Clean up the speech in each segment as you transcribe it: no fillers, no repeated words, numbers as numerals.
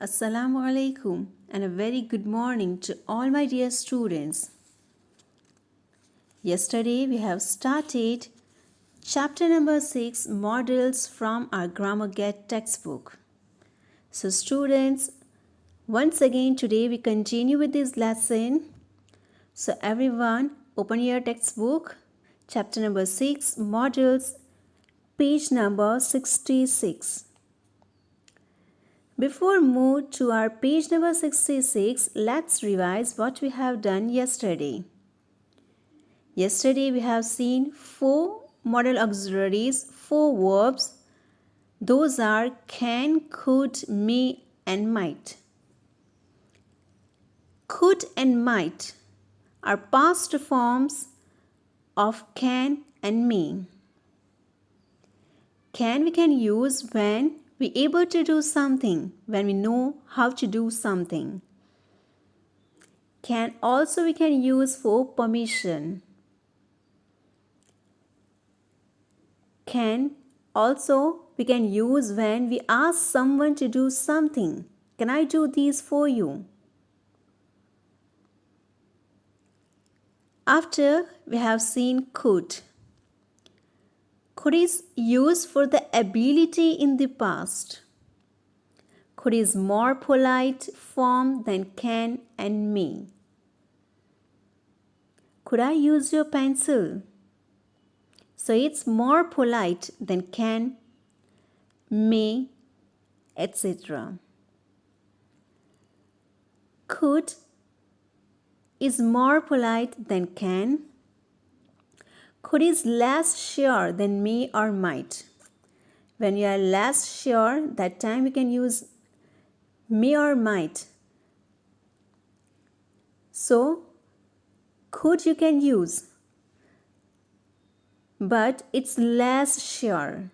Assalamu alaikum and a very good morning to all my dear students. Yesterday we have started chapter number 6 models from our grammar get textbook. So students, once again today we continue with this lesson. So everyone open your textbook, chapter number 6 models, page number 66. Before move to our page number 66, let's revise what we have done yesterday. Yesterday we have seen 4 modal auxiliaries, 4 verbs. Those are can, could, may and might. Could and might are past forms of can and may. Can we can use when we able to do something, when we know how to do something. Can also we can use for permission. Can also we can use when we ask someone to do something. Can I do this for you? After we have seen could. Could is used for the ability in the past. Could is more polite form than can and may. Could I use your pencil? So it's more polite than can, may, etc. Could is more polite than can. Could is less sure than may or might. When you are less sure, that time you can use may or might. So, could you can use, but it's less sure.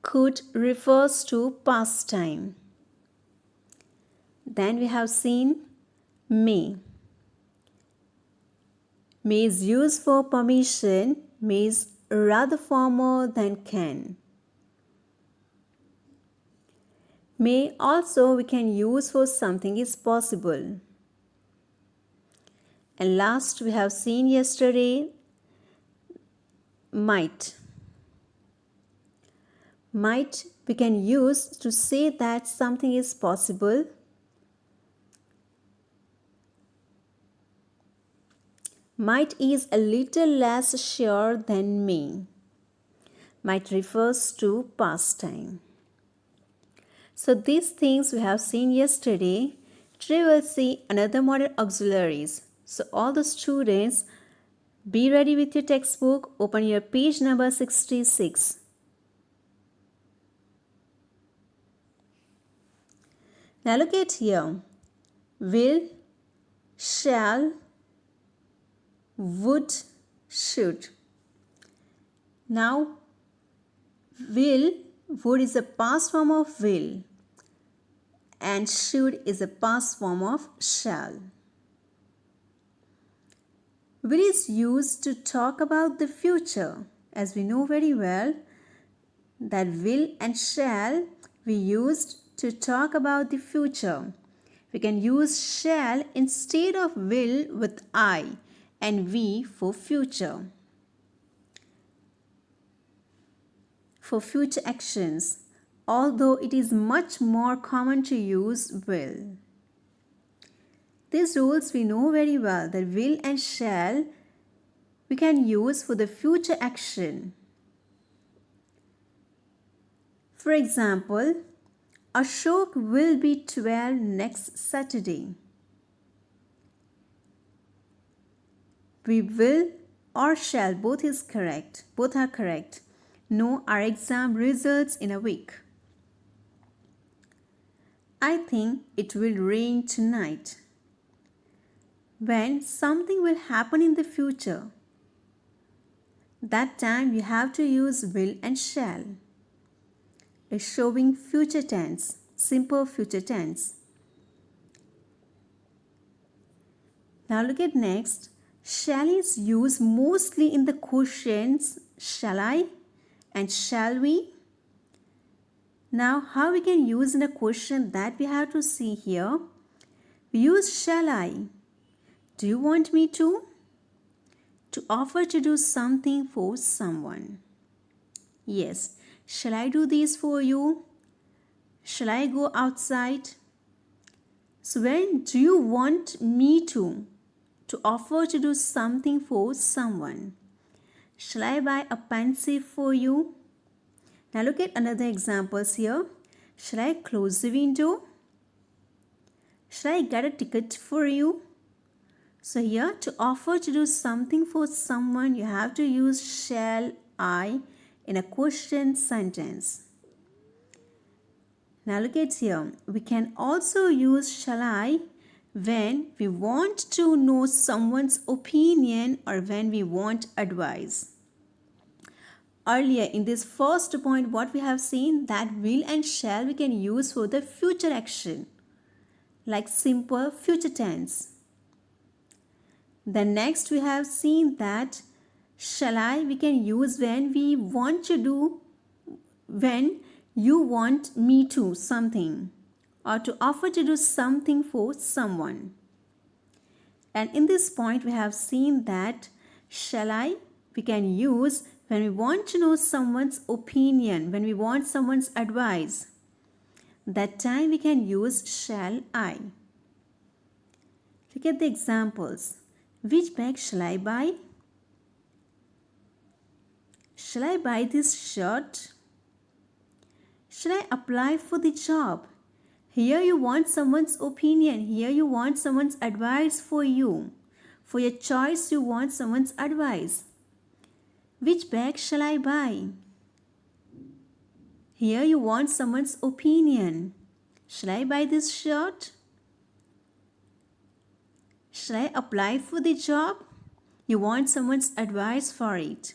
Could refers to past time. Then we have seen may. May is used for permission, may is rather formal than can. May also we can use for something is possible. And last we have seen yesterday might. Might we can use to say that something is possible. Might is a little less sure than may. Might refers to past time. So these things we have seen yesterday. Today we'll see another modal auxiliaries. So all the students, be ready with your textbook. Open your page number 66. Now look at here. Will, shall, would, should. Now, will, would is a past form of will and should is a past form of shall. Will is used to talk about the future, as we know very well that will and shall we used to talk about the future. We can use shall instead of will with I and we for future. For future actions, although it is much more common to use will. These rules we know very well that will and shall we can use for the future action. For example, Ashok will be 12 next Saturday. We will or shall both is correct. Both are correct. Know our exam results in a week. I think it will rain tonight. When something will happen in the future, that time you have to use will and shall. It's showing future tense, simple future tense. Now look at next. Shall is used mostly in the questions shall I and shall we. Now, how we can use in a question that we have to see here? We use shall I. Do you want me to? To offer to do something for someone. Yes. Shall I do this for you? Shall I go outside? So when do you want me to? To offer to do something for someone. Shall I buy a pencil for you? Now look at another examples here. Shall I close the window? Shall I get a ticket for you? So here to offer to do something for someone, you have to use shall I in a question sentence. Now look at here. We can also use shall I when we want to know someone's opinion or when we want advice. Earlier in this first point, what we have seen that will and shall we can use for the future action, like simple future tense. Then next we have seen that shall I we can use when we want to do, when you want me to something or to offer to do something for someone. And in this point we have seen that shall I we can use when we want to know someone's opinion, when we want someone's advice. That time we can use shall I. Look at the examples. Which bag shall I buy? Shall I buy this shirt? Shall I apply for the job? Here you want someone's opinion. Here you want someone's advice for you. For your choice, you want someone's advice. Which bag shall I buy? Here you want someone's opinion. Shall I buy this shirt? Shall I apply for the job? You want someone's advice for it.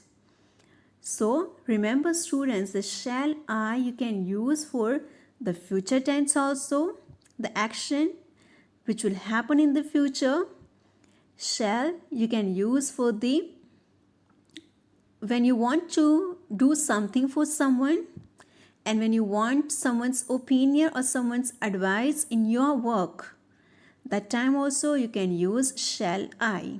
So remember students, the shall I you can use for the future tense also, the action which will happen in the future. Shall you can use for the when you want to do something for someone and when you want someone's opinion or someone's advice in your work. That time also you can use shall I.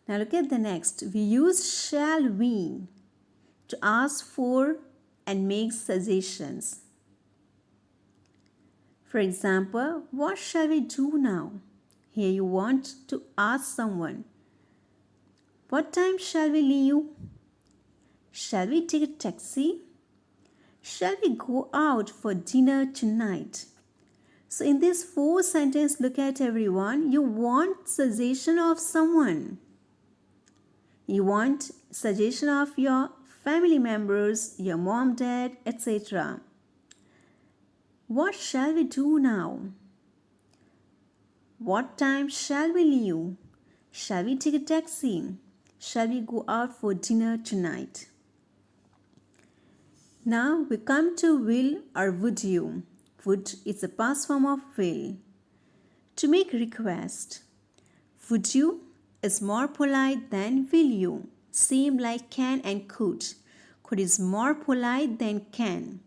Now look at the next. We use shall we to ask for and make suggestions. For example, what shall we do now? Here you want to ask someone, what time shall we leave? Shall we take a taxi? Shall we go out for dinner tonight? So in this 4 sentence, look at everyone, you want suggestion of someone. You want suggestion of your family members, your mom, dad, etc. What shall we do now? What time shall we leave? Shall we take a taxi? Shall we go out for dinner tonight? Now we come to will or would you. Would is a past form of will. To make request. Would you is more polite than will you. Same like can and could. Could is more polite than can.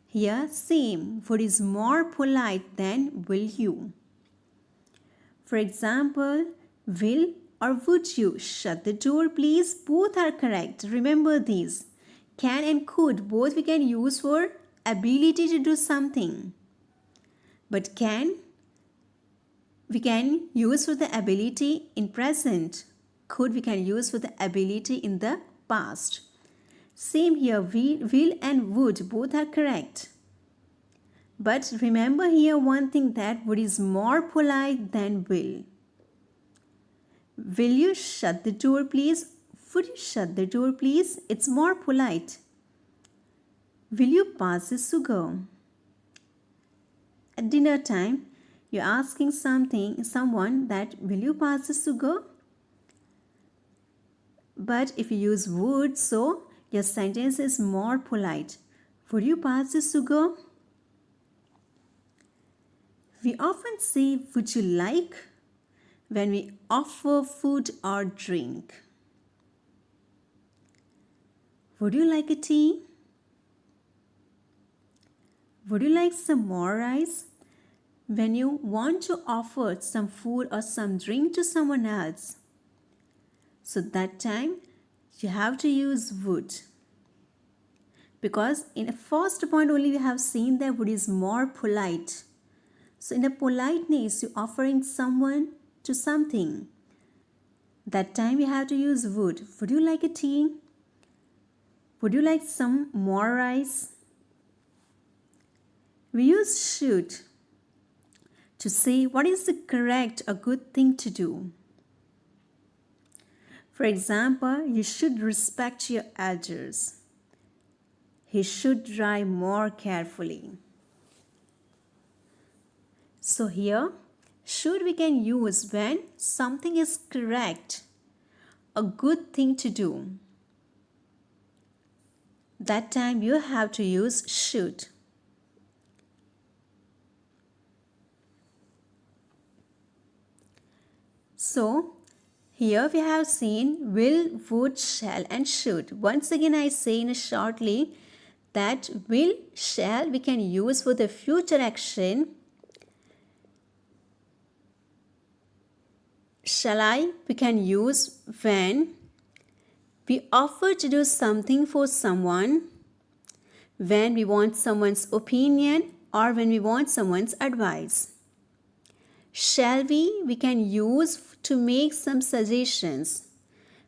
Here same. Would is more polite than will you. For example, will or would you shut the door please? Both are correct. Remember these. Can and could both we can use for ability to do something. But can we can use for the ability in present. Could we can use for the ability in the past. Same here, will and would both are correct. But remember here one thing that would is more polite than will. Will you shut the door please? Would you shut the door please? It's more polite. Will you pass the sugar? At dinner time, you're asking someone that will you pass the sugar? But if you use would, so your sentence is more polite. Would you pass the sugar? We often say would you like when we offer food or drink. Would you like a tea? Would you like some more rice? When you want to offer some food or some drink to someone else, so that time you have to use would. Because in a first point only we have seen that would is more polite. So in a politeness, you're offering someone to something. That time you have to use would. Would you like a tea? Would you like some more rice? We use should to say what is the correct or good thing to do. For example, you should respect your elders. He should drive more carefully. So here, should we can use when something is correct, a good thing to do. That time you have to use should. So, here we have seen will, would, shall and should. Once again I say in shortly that will, shall we can use for the future action. Shall I we can use when we offer to do something for someone, when we want someone's opinion or when we want someone's advice. Shall we can use to make some suggestions.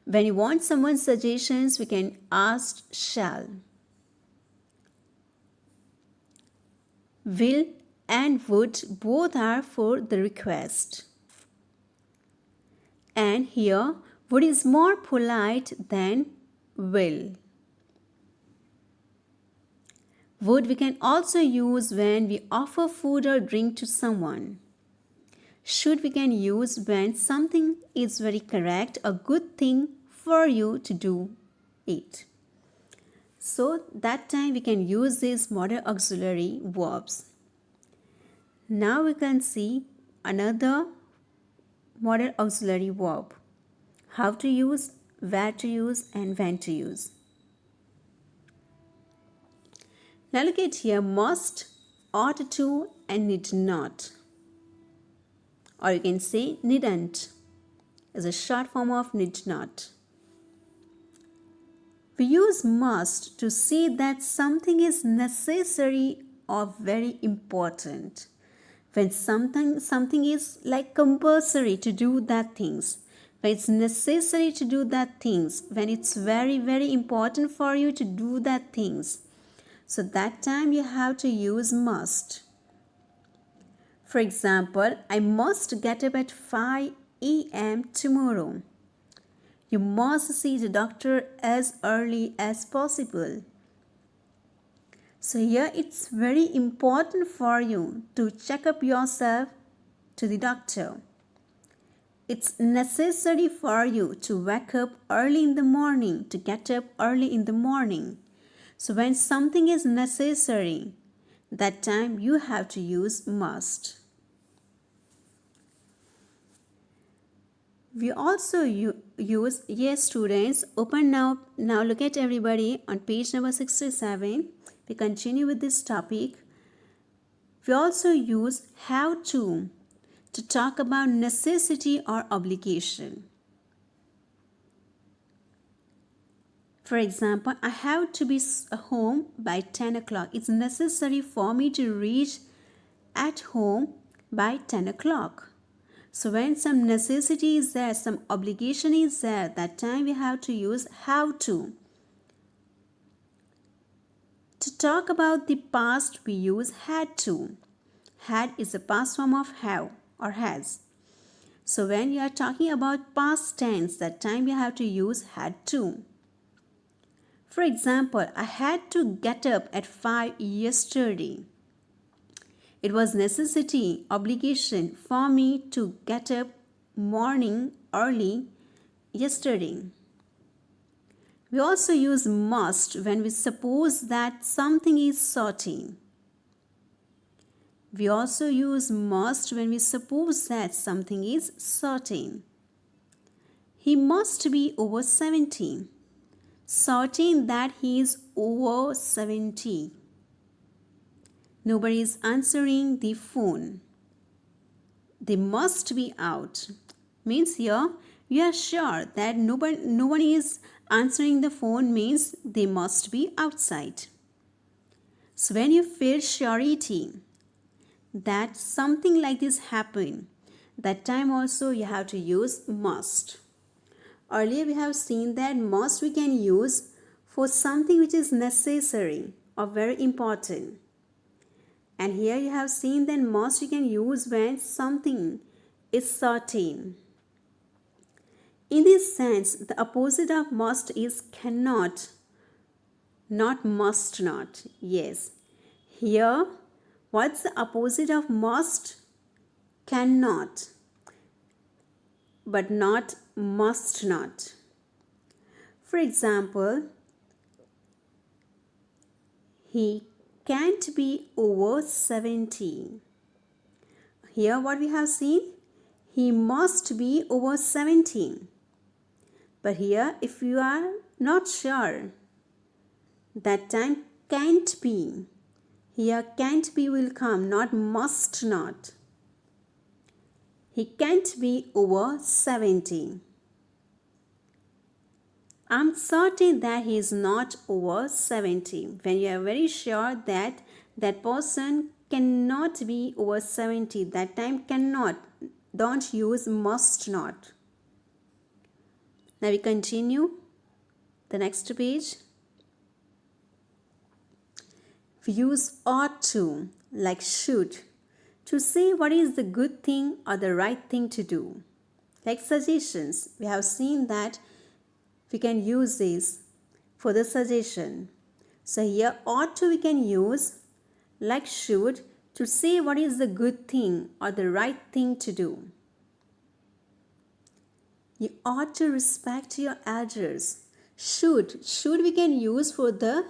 When you want someone's suggestions, we can ask shall. Will and would both are for the request. And here, would is more polite than will. Would we can also use when we offer food or drink to someone. Should we can use when something is very correct, a good thing for you to do it. So that time we can use these modal auxiliary verbs. Now we can see another modal auxiliary verb. How to use, where to use and when to use. Now look at here, must, ought to and need not. Or you can say needn't is a short form of need not. We use must to say that something is necessary or very important. When something is like compulsory to do that things, when it's necessary to do that things, when it's very, very important for you to do that things. So that time you have to use must. For example, I must get up at 5 a.m. tomorrow. You must see the doctor as early as possible. So here it's very important for you to check up yourself to the doctor. It's necessary for you to wake up early in the morning, to get up early in the morning. So when something is necessary, that time you have to use must. We also use yes students. Open now. Now look at everybody on page number 67. We continue with this topic. We also use have to talk about necessity or obligation. For example, I have to be home by 10 o'clock. It's necessary for me to reach at home by 10 o'clock. So when some necessity is there, some obligation is there, that time we have to use have to. To talk about the past, we use had to. Had is a past form of have or has. So when you are talking about past tense, that time you have to use had to. For example, I had to get up at 5 yesterday. It was necessity, obligation for me to get up morning early yesterday. We also use must when we suppose that something is certain. We also use must when we suppose that something is certain. He must be over 70. certain that he is over 70. Nobody is answering the phone. They must be out. Means here you are sure that no one is answering the phone, means they must be outside. So when you feel surety that something like this happened, that time also you have to use must. Earlier we have seen that must we can use for something which is necessary or very important. And here you have seen that must you can use when something is certain. In this sense, the opposite of must is cannot, not must not. Yes. Here, what's the opposite of must? Cannot, but not must not. For example, he can't be over 70. Here what we have seen? He must be over 17. But here if you are not sure, that time can't be. Here can't be will come, not must not. He can't be over 70. I'm certain that he is not over 70. When you are very sure that that person cannot be over 70, that time cannot. Don't use must not. Now we continue the next page. We use ought to, like should, to say what is the good thing or the right thing to do. Like suggestions, we have seen that we can use this for the suggestion. So here ought to we can use like should to say what is the good thing or the right thing to do. You ought to respect your elders. Should we can use for the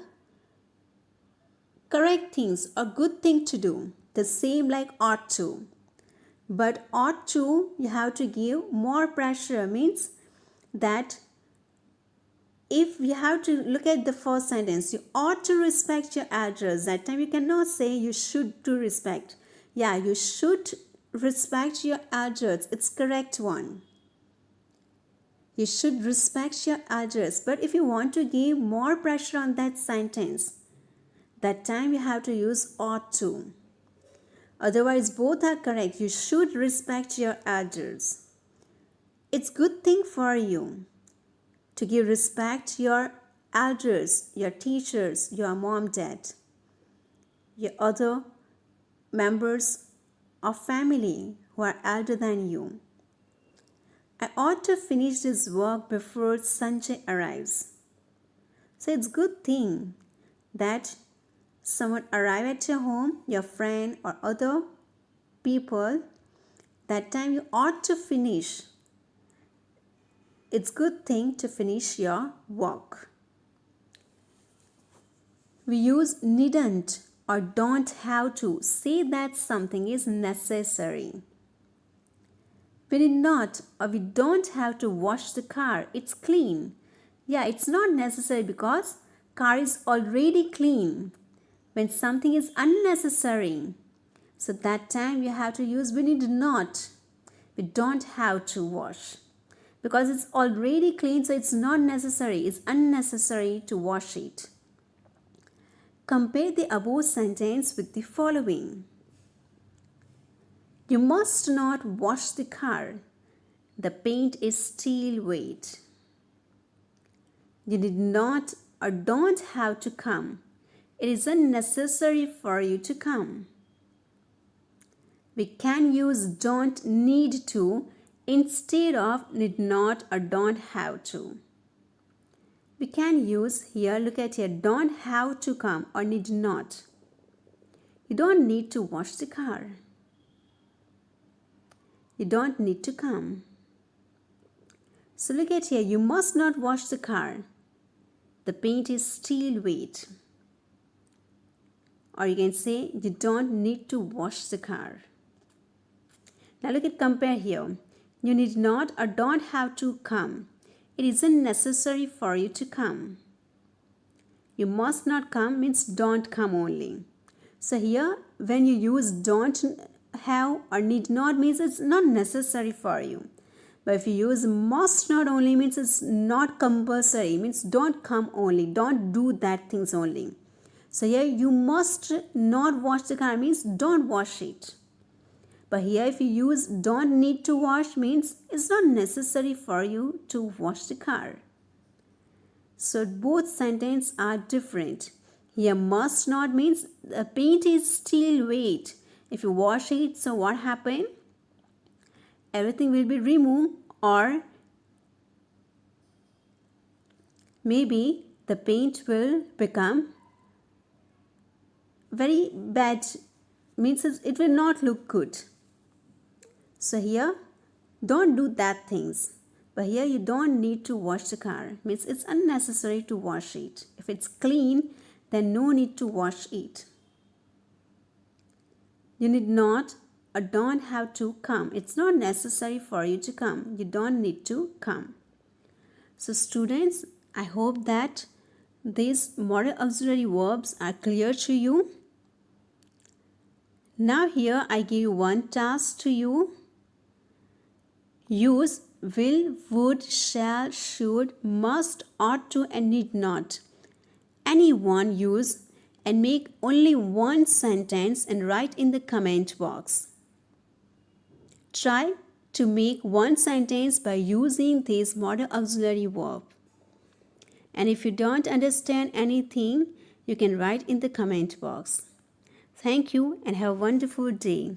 correct things or good thing to do. The same like ought to. But ought to you have to give more pressure, means that if you have to look at the first sentence, you ought to respect your elders. That time you cannot say you should to respect. Yeah, you should respect your elders. It's correct one. You should respect your elders. But if you want to give more pressure on that sentence, that time you have to use ought to. Otherwise, both are correct. You should respect your elders. It's good thing for you to give respect to your elders, your teachers, your mom, dad, your other members of family who are elder than you. I ought to finish this work before Sanjay arrives. So it's good thing that someone arrive at your home, your friend or other people, that time you ought to finish. It's good thing to finish your work. We use needn't or don't have to say that something is necessary. We need not or we don't have to wash the car. It's clean. Yeah, it's not necessary because car is already clean. When something is unnecessary, so that time you have to use we need not. We don't have to wash. Because it's already clean, so it's not necessary. It's unnecessary to wash it. Compare the above sentence with the following. You must not wash the car. The paint is still wet. You did not or don't have to come. It is unnecessary for you to come. We can use don't need to instead of need not or don't have to. We can use here, look at here, don't have to come or need not. You don't need to wash the car. You don't need to come. So look at here, you must not wash the car. The paint is still wet. Or you can say you don't need to wash the car. Now look at compare here. You need not or don't have to come. It isn't necessary for you to come. You must not come means don't come only. So here when you use don't have or need not means it's not necessary for you. But if you use must not only means it's not compulsory, means don't come only, don't do that things only. So here you must not wash the car means don't wash it. But here if you use don't need to wash means it's not necessary for you to wash the car. So both sentences are different. Here must not means the paint is still wet. If you wash it, so what happened? Everything will be removed, or maybe the paint will become very bad, means it will not look good. So here don't do that things. But here you don't need to wash the car, means it's unnecessary to wash it. If it's clean, then no need to wash it. You need not or don't have to come. It's not necessary for you to come. You don't need to come. So students, I hope that these modal auxiliary verbs are clear to you. Now here I give you one task to you. Use will, would, shall, should, must, ought to and need not. Any one use and make only one sentence and write in the comment box. Try to make one sentence by using this modal auxiliary verb. And if you don't understand anything, you can write in the comment box. Thank you and have a wonderful day.